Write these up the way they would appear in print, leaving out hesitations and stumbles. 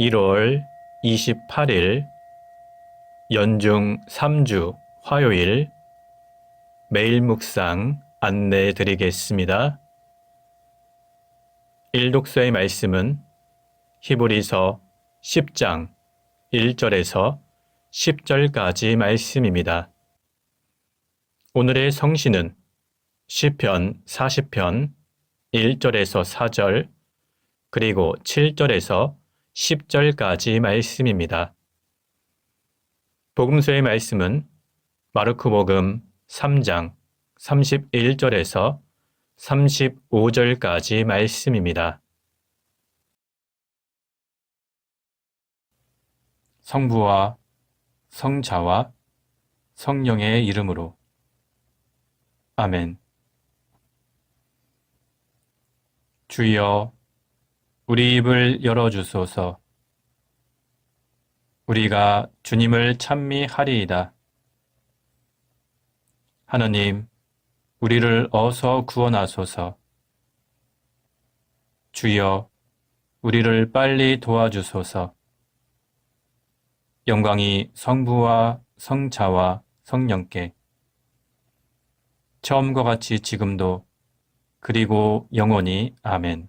1월 28일 연중 3주 화요일 매일 묵상 안내해 드리겠습니다. 일독서의 말씀은 히브리서 10장 1절에서 10절까지 말씀입니다. 오늘의 성시는 시편 40편 1절에서 4절 그리고 7절에서 10절까지 말씀입니다. 복음서의 말씀은 마르코복음 3장 31절에서 35절까지 말씀입니다. 성부와 성자와 성령의 이름으로 아멘. 주여, 우리 입을 열어주소서. 우리가 주님을 찬미하리이다. 하느님, 우리를 어서 구원하소서. 주여, 우리를 빨리 도와주소서. 영광이 성부와 성자와 성령께 처음과 같이 지금도 그리고 영원히 아멘.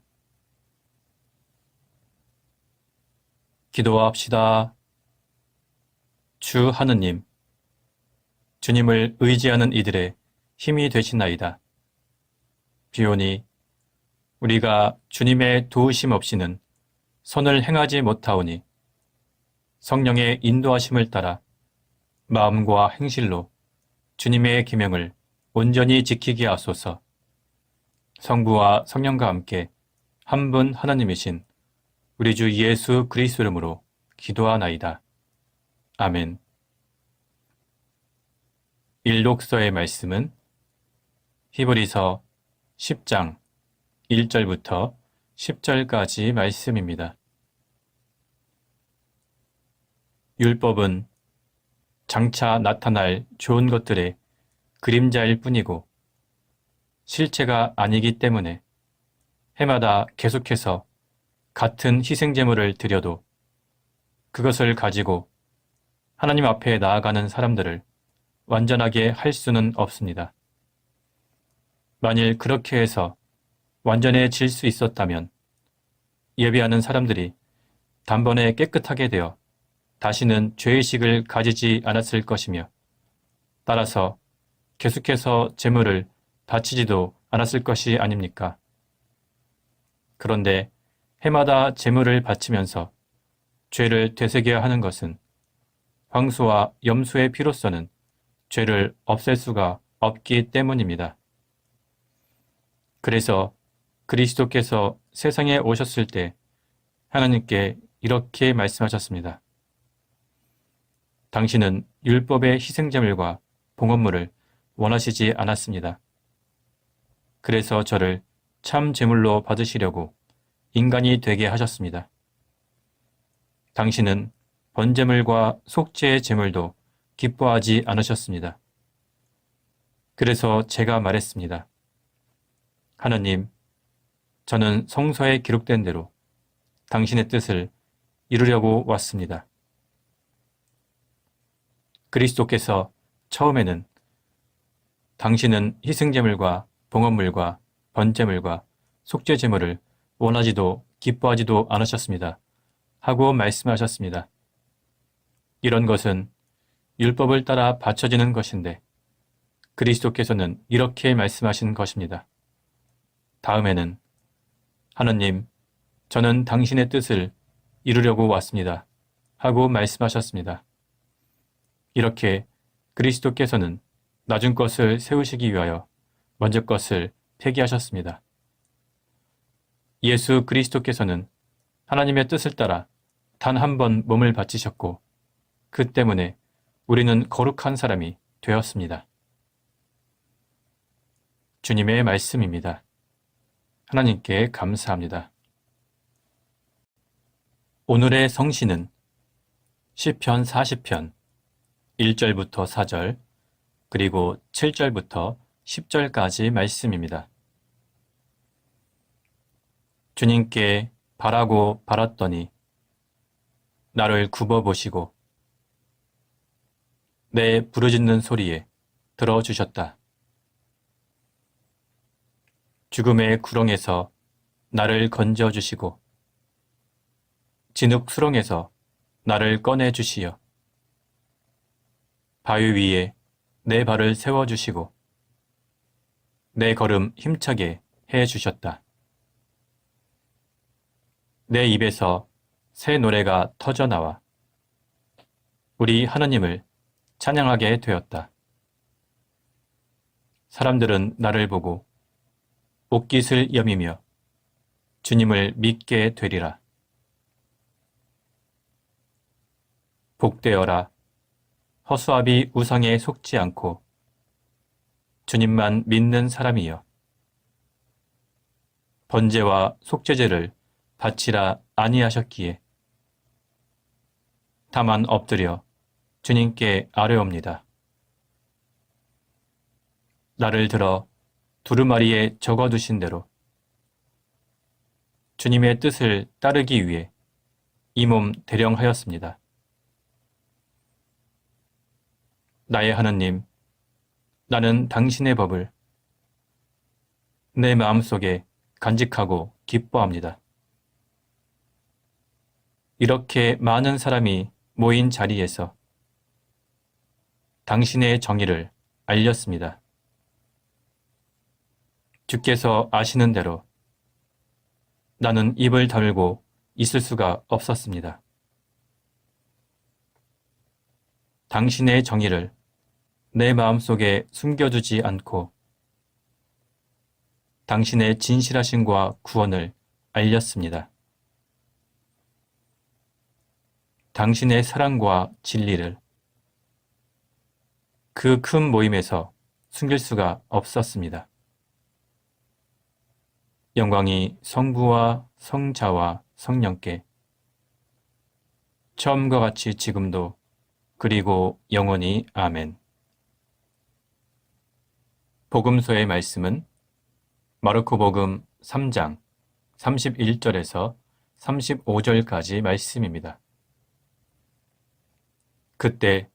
기도합시다. 주 하느님, 주님을 의지하는 이들의 힘이 되시나이다. 비오니 우리가 주님의 도우심 없이는 선을 행하지 못하오니 성령의 인도하심을 따라 마음과 행실로 주님의 계명을 온전히 지키게 하소서. 성부와 성령과 함께 한 분 하나님이신 우리 주 예수 그리스도 이름으로 기도하나이다. 아멘. 일독서의 말씀은 히브리서 10장 1절부터 10절까지 말씀입니다. 율법은 장차 나타날 좋은 것들의 그림자일 뿐이고 실체가 아니기 때문에 해마다 계속해서 같은 희생제물을 드려도 그것을 가지고 하나님 앞에 나아가는 사람들을 완전하게 할 수는 없습니다. 만일 그렇게 해서 완전해질 수 있었다면 예배하는 사람들이 단번에 깨끗하게 되어 다시는 죄의식을 가지지 않았을 것이며 따라서 계속해서 제물을 바치지도 않았을 것이 아닙니까? 그런데 해마다 제물을 바치면서 죄를 되새겨야 하는 것은 황소와 염소의 피로서는 죄를 없앨 수가 없기 때문입니다. 그래서 그리스도께서 세상에 오셨을 때 하나님께 이렇게 말씀하셨습니다. 당신은 율법의 희생제물과 봉헌물을 원하시지 않았습니다. 그래서 저를 참 제물로 받으시려고 인간이 되게 하셨습니다. 당신은 번제물과 속죄의 제물도 기뻐하지 않으셨습니다. 그래서 제가 말했습니다. 하느님, 저는 성서에 기록된 대로 당신의 뜻을 이루려고 왔습니다. 그리스도께서 처음에는 당신은 희생제물과 봉헌물과 번제물과 속죄제물을 원하지도 기뻐하지도 않으셨습니다. 하고 말씀하셨습니다. 이런 것은 율법을 따라 바쳐지는 것인데 그리스도께서는 이렇게 말씀하신 것입니다. 다음에는 하느님, 저는 당신의 뜻을 이루려고 왔습니다. 하고 말씀하셨습니다. 이렇게 그리스도께서는 나중 것을 세우시기 위하여 먼저 것을 폐기하셨습니다. 예수 그리스도께서는 하나님의 뜻을 따라 단 한 번 몸을 바치셨고 그 때문에 우리는 거룩한 사람이 되었습니다. 주님의 말씀입니다. 하나님께 감사합니다. 오늘의 성시는 시편 40편 1절부터 4절 그리고 7절부터 10절까지 말씀입니다. 주님께 바라고 바랐더니 나를 굽어보시고 내 부르짖는 소리에 들어주셨다. 죽음의 구렁에서 나를 건져주시고 진흙 수렁에서 나를 꺼내주시어 바위 위에 내 발을 세워주시고 내 걸음 힘차게 해주셨다. 내 입에서 새 노래가 터져나와 우리 하나님을 찬양하게 되었다. 사람들은 나를 보고 옷깃을 여미며 주님을 믿게 되리라. 복되어라. 허수아비 우상에 속지 않고 주님만 믿는 사람이여. 번제와 속죄제를 바치라 아니하셨기에 다만 엎드려 주님께 아뢰옵니다. 나를 들어 두루마리에 적어두신 대로 주님의 뜻을 따르기 위해 이 몸 대령하였습니다. 나의 하나님, 나는 당신의 법을 내 마음속에 간직하고 기뻐합니다. 이렇게 많은 사람이 모인 자리에서 당신의 정의를 알렸습니다. 주께서 아시는 대로 나는 입을 다물고 있을 수가 없었습니다. 당신의 정의를 내 마음속에 숨겨두지 않고 당신의 진실하심과 구원을 알렸습니다. 당신의 사랑과 진리를 그 큰 모임에서 숨길 수가 없었습니다. 영광이 성부와 성자와 성령께 처음과 같이 지금도 그리고 영원히 아멘. 복음서의 말씀은 마르코복음 3장 31절에서 35절까지 말씀입니다. 그때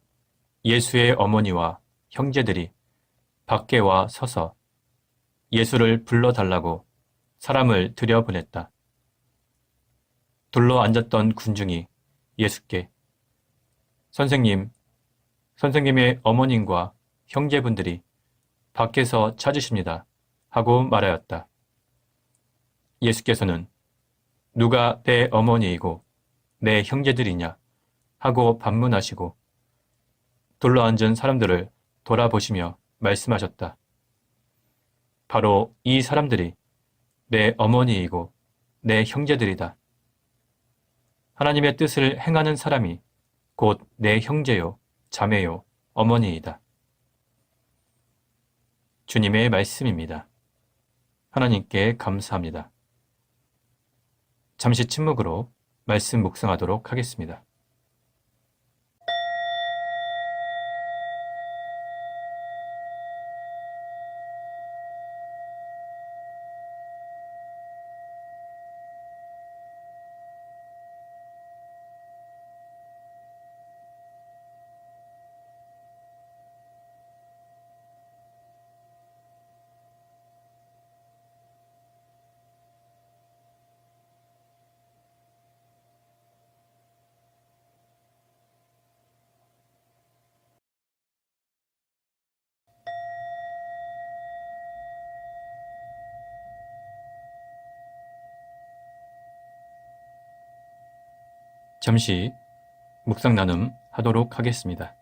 예수의 어머니와 형제들이 밖에 와 서서 예수를 불러달라고 사람을 들여보냈다. 둘러 앉았던 군중이 예수께 선생님, 선생님의 어머님과 형제분들이 밖에서 찾으십니다 하고 말하였다. 예수께서는 누가 내 어머니이고 내 형제들이냐 하고 반문하시고 둘러앉은 사람들을 돌아보시며 말씀하셨다. 바로 이 사람들이 내 어머니이고 내 형제들이다. 하나님의 뜻을 행하는 사람이 곧 내 형제요, 자매요, 어머니이다. 주님의 말씀입니다. 하나님께 감사합니다. 잠시 침묵으로 말씀 묵상하도록 하겠습니다. 잠시 묵상 나눔 하도록 하겠습니다.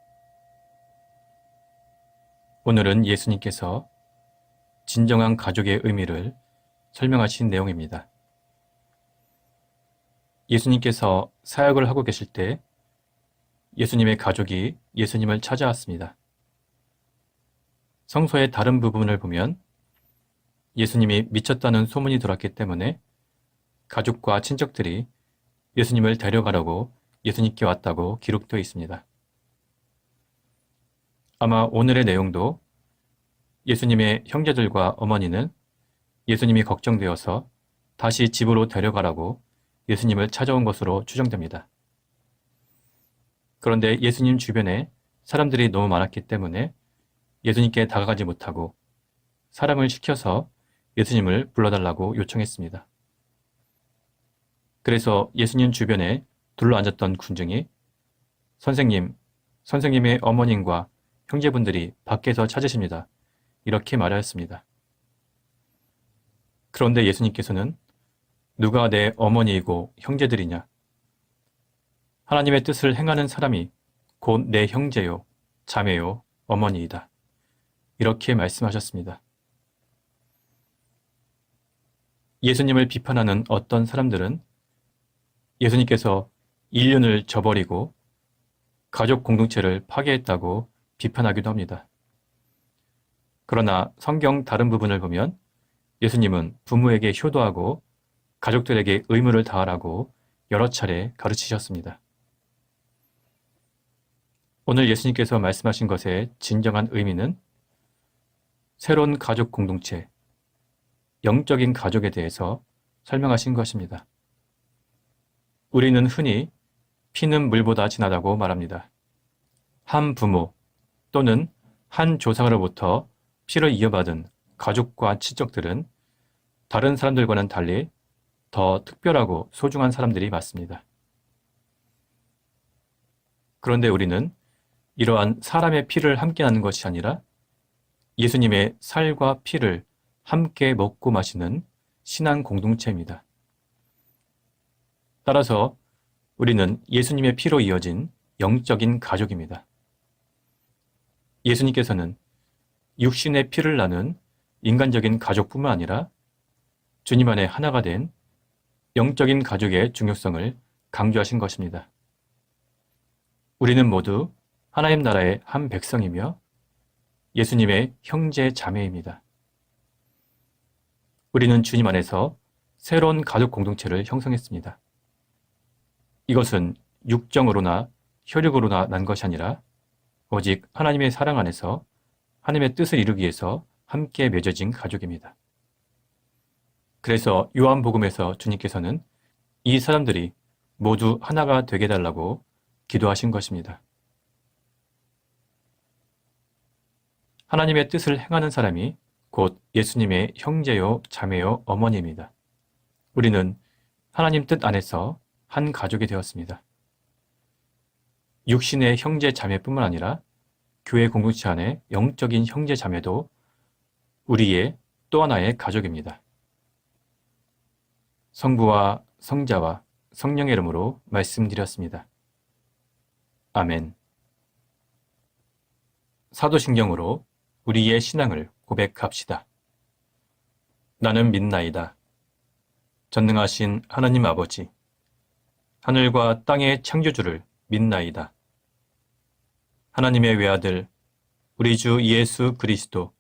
오늘은 예수님께서 진정한 가족의 의미를 설명하신 내용입니다. 예수님께서 사역을 하고 계실 때 예수님의 가족이 예수님을 찾아왔습니다. 성서의 다른 부분을 보면 예수님이 미쳤다는 소문이 돌았기 때문에 가족과 친척들이 예수님을 데려가려고 예수님께 왔다고 기록되어 있습니다. 아마 오늘의 내용도 예수님의 형제들과 어머니는 예수님이 걱정되어서 다시 집으로 데려가라고 예수님을 찾아온 것으로 추정됩니다. 그런데 예수님 주변에 사람들이 너무 많았기 때문에 예수님께 다가가지 못하고 사람을 시켜서 예수님을 불러달라고 요청했습니다. 그래서 예수님 주변에 둘러앉았던 군중이 선생님의 어머님과 형제분들이 밖에서 찾으십니다. 이렇게 말하였습니다. 그런데 예수님께서는 누가 내 어머니이고 형제들이냐? 하나님의 뜻을 행하는 사람이 곧 내 형제요, 자매요, 어머니이다. 이렇게 말씀하셨습니다. 예수님을 비판하는 어떤 사람들은 예수님께서 인륜을 저버리고 가족 공동체를 파괴했다고 비판하기도 합니다. 그러나 성경 다른 부분을 보면 예수님은 부모에게 효도하고 가족들에게 의무를 다하라고 여러 차례 가르치셨습니다. 오늘 예수님께서 말씀하신 것의 진정한 의미는 새로운 가족 공동체, 영적인 가족에 대해서 설명하신 것입니다. 우리는 흔히 피는 물보다 진하다고 말합니다. 한 부모 또는 한 조상으로부터 피를 이어받은 가족과 친척들은 다른 사람들과는 달리 더 특별하고 소중한 사람들이 맞습니다. 그런데 우리는 이러한 사람의 피를 함께 나누는 것이 아니라 예수님의 살과 피를 함께 먹고 마시는 신앙 공동체입니다. 따라서 우리는 예수님의 피로 이어진 영적인 가족입니다. 예수님께서는 육신의 피를 나눈 인간적인 가족뿐만 아니라 주님 안에 하나가 된 영적인 가족의 중요성을 강조하신 것입니다. 우리는 모두 하나님 나라의 한 백성이며 예수님의 형제 자매입니다. 우리는 주님 안에서 새로운 가족 공동체를 형성했습니다. 이것은 육정으로나 혈육으로나 난 것이 아니라 오직 하나님의 사랑 안에서 하나님의 뜻을 이루기 위해서 함께 맺어진 가족입니다. 그래서 요한복음에서 주님께서는 이 사람들이 모두 하나가 되게 해달라고 기도하신 것입니다. 하나님의 뜻을 행하는 사람이 곧 예수님의 형제요, 자매요, 어머니입니다. 우리는 하나님 뜻 안에서 한 가족이 되었습니다. 육신의 형제 자매뿐만 아니라 교회 공동체 안에 영적인 형제 자매도 우리의 또 하나의 가족입니다. 성부와 성자와 성령의 이름으로 말씀드렸습니다. 아멘. 사도신경으로 우리의 신앙을 고백합시다. 나는 믿나이다. 전능하신 하나님 아버지, 하늘과 땅의 창조주를 믿나이다. 하나님의 외아들, 우리 주 예수 그리스도,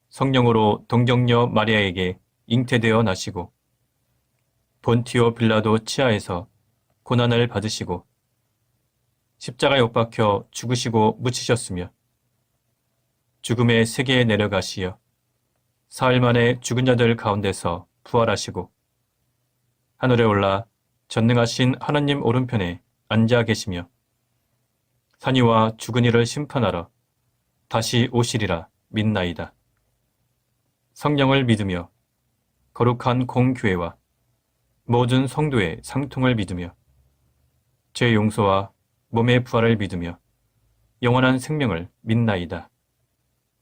성령으로 동정녀 마리아에게 잉태되어 나시고 본티오 빌라도 치하에서 고난을 받으시고 십자가에 못 박혀 죽으시고 묻히셨으며 죽음의 세계에 내려가시어 사흘 만에 죽은 자들 가운데서 부활하시고 하늘에 올라 전능하신 하나님 오른편에 앉아 계시며 산이와 죽은 이를 심판하러 다시 오시리라 믿나이다. 성령을 믿으며 거룩한 공교회와 모든 성도의 상통을 믿으며 죄 용서와 몸의 부활을 믿으며 영원한 생명을 믿나이다.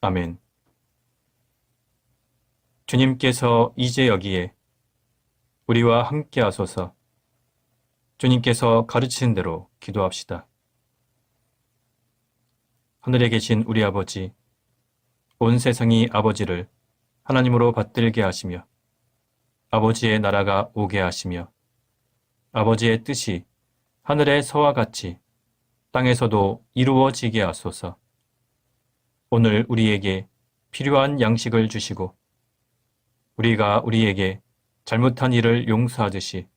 아멘. 주님께서 이제 여기에 우리와 함께 하소서. 주님께서 가르치신 대로 기도합시다. 하늘에 계신 우리 아버지, 온 세상이 아버지를 하나님으로 받들게 하시며 아버지의 나라가 오게 하시며 아버지의 뜻이 하늘에서와 같이 땅에서도 이루어지게 하소서. 오늘 우리에게 필요한 양식을 주시고 우리가 우리에게 잘못한 일을 용서하듯이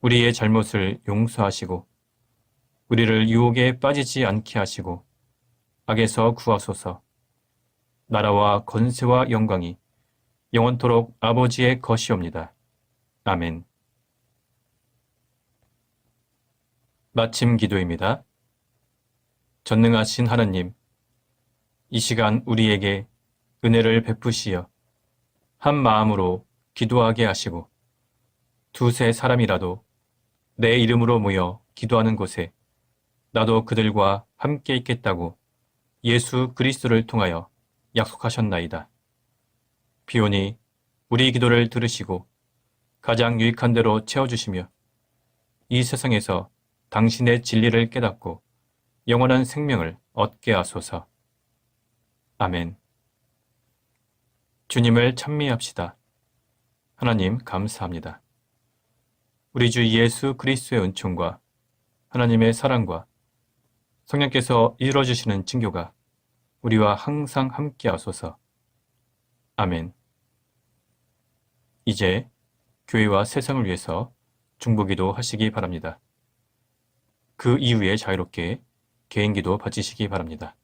우리의 잘못을 용서하시고 우리를 유혹에 빠지지 않게 하시고 악에서 구하소서. 나라와 권세와 영광이 영원토록 아버지의 것이옵니다. 아멘. 마침 기도입니다. 전능하신 하나님, 이 시간 우리에게 은혜를 베푸시어 한 마음으로 기도하게 하시고 두세 사람이라도 내 이름으로 모여 기도하는 곳에 나도 그들과 함께 있겠다고 예수 그리스도를 통하여 약속하셨나이다. 비오니 우리 기도를 들으시고 가장 유익한 대로 채워주시며 이 세상에서 당신의 진리를 깨닫고 영원한 생명을 얻게 하소서. 아멘. 주님을 찬미합시다. 하나님 감사합니다. 우리 주 예수 그리스도의 은총과 하나님의 사랑과 성령께서 이루어주시는 징교가 우리와 항상 함께 하소서. 아멘. 이제 교회와 세상을 위해서 중보기도 하시기 바랍니다. 그 이후에 자유롭게 개인기도 바치시기 바랍니다.